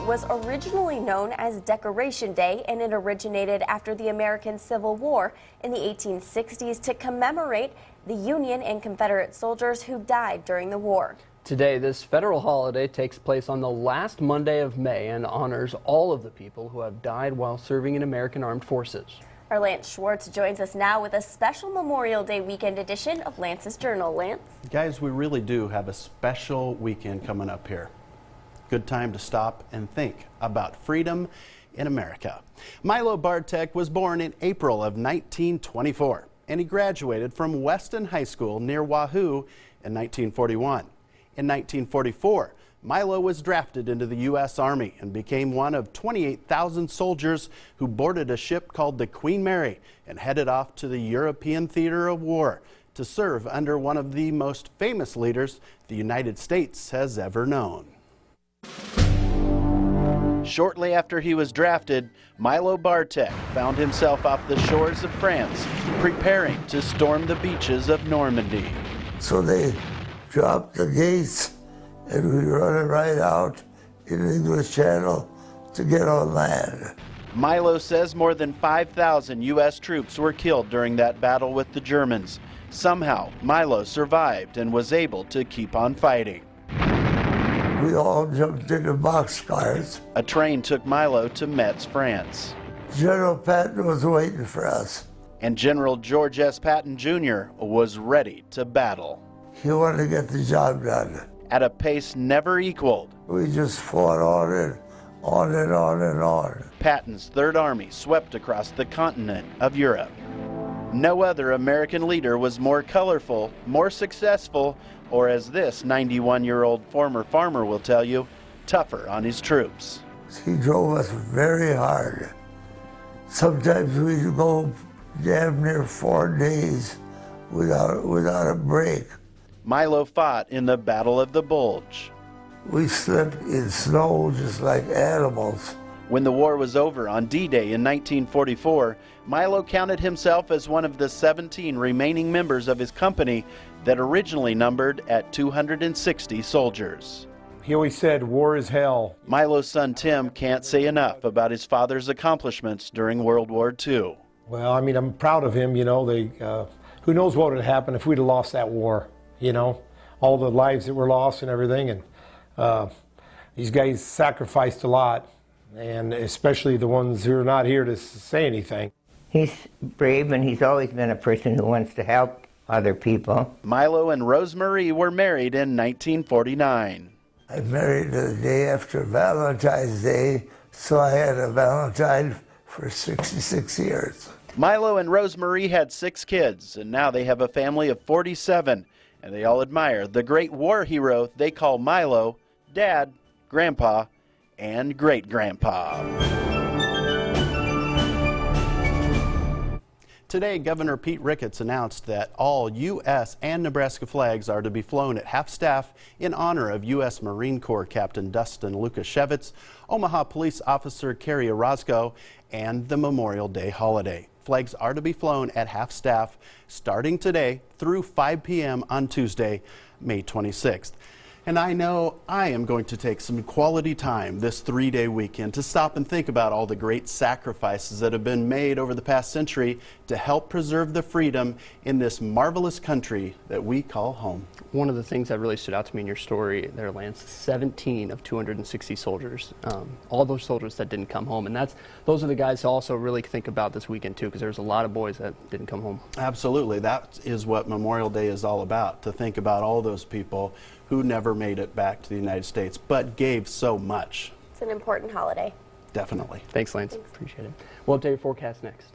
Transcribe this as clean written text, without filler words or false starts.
was originally known as Decoration Day, and it originated after the American Civil War in the 1860s to commemorate the Union and Confederate soldiers who died during the war. Today, this federal holiday takes place on the last Monday of May and honors all of the people who have died while serving in American Armed Forces. Our Lance Schwartz joins us now with a special Memorial Day weekend edition of Lance's Journal. Lance? Guys, we really do have a special weekend coming up here. Good time to stop and think about freedom in America. Milo Bartek was born in April of 1924, and he graduated from Weston High School near Wahoo in 1941. In 1944, Milo was drafted into the U.S. Army and became one of 28,000 soldiers who boarded a ship called the Queen Mary and headed off to the European theater of war to serve under one of the most famous leaders the United States has ever known. Shortly after he was drafted, Milo Bartek found himself off the shores of France, preparing to storm the beaches of Normandy. So they dropped the gates, and we run right out in the English Channel to get on land. Milo says more than 5,000 U.S. troops were killed during that battle with the Germans. Somehow, Milo survived and was able to keep on fighting. We all jumped into boxcars. A train took Milo to Metz, France. General Patton was waiting for us. And General George S. Patton Jr. was ready to battle. He wanted to get the job done. At a pace never equaled. We just fought on and on and on and on. Patton's Third Army swept across the continent of Europe. No other American leader was more colorful, more successful, or as this 91-year-old former farmer will tell you, tougher on his troops. He drove us very hard. Sometimes we'd go damn near 4 days without a break. Milo fought in the Battle of the Bulge. We slept in snow just like animals. When the war was over on D-Day in 1944, Milo counted himself as one of the 17 remaining members of his company that originally numbered at 260 soldiers. He always said, war is hell. Milo's son Tim can't say enough about his father's accomplishments during World War II. Well, I mean, I'm proud of him, you know. Who knows what would have happened if we'd have lost that war, you know, all the lives that were lost and everything. And these guys sacrificed a lot, and especially the ones who are not here to say anything. He's brave, and he's always been a person who wants to help other people. Milo and Rosemarie were married in 1949. I married the day after Valentine's Day, so I had a Valentine for 66 years. Milo and Rosemarie had 6 kids, and now they have a family of 47, and they all admire the great war hero they call Milo, Dad, Grandpa, and Great-Grandpa. Today, Governor Pete Ricketts announced that all U.S. and Nebraska flags are to be flown at half-staff in honor of U.S. Marine Corps Captain Dustin Lukashevitz, Omaha Police Officer Carrie Orozco, and the Memorial Day holiday. Flags are to be flown at half-staff starting today through 5 p.m. on Tuesday, May 26th. And I know I am going to take some quality time this 3-day weekend to stop and think about all the great sacrifices that have been made over the past century to help preserve the freedom in this marvelous country that we call home. One of the things that really stood out to me in your story there, Lance, 17 of 260 soldiers, all those soldiers that didn't come home. And those are the guys to also really think about this weekend too, because there's a lot of boys that didn't come home. Absolutely. That is what Memorial Day is all about, to think about all those people who never made it back to the United States, but gave so much. It's an important holiday. Definitely. Thanks, Lance. Appreciate it. We'll update your forecast next.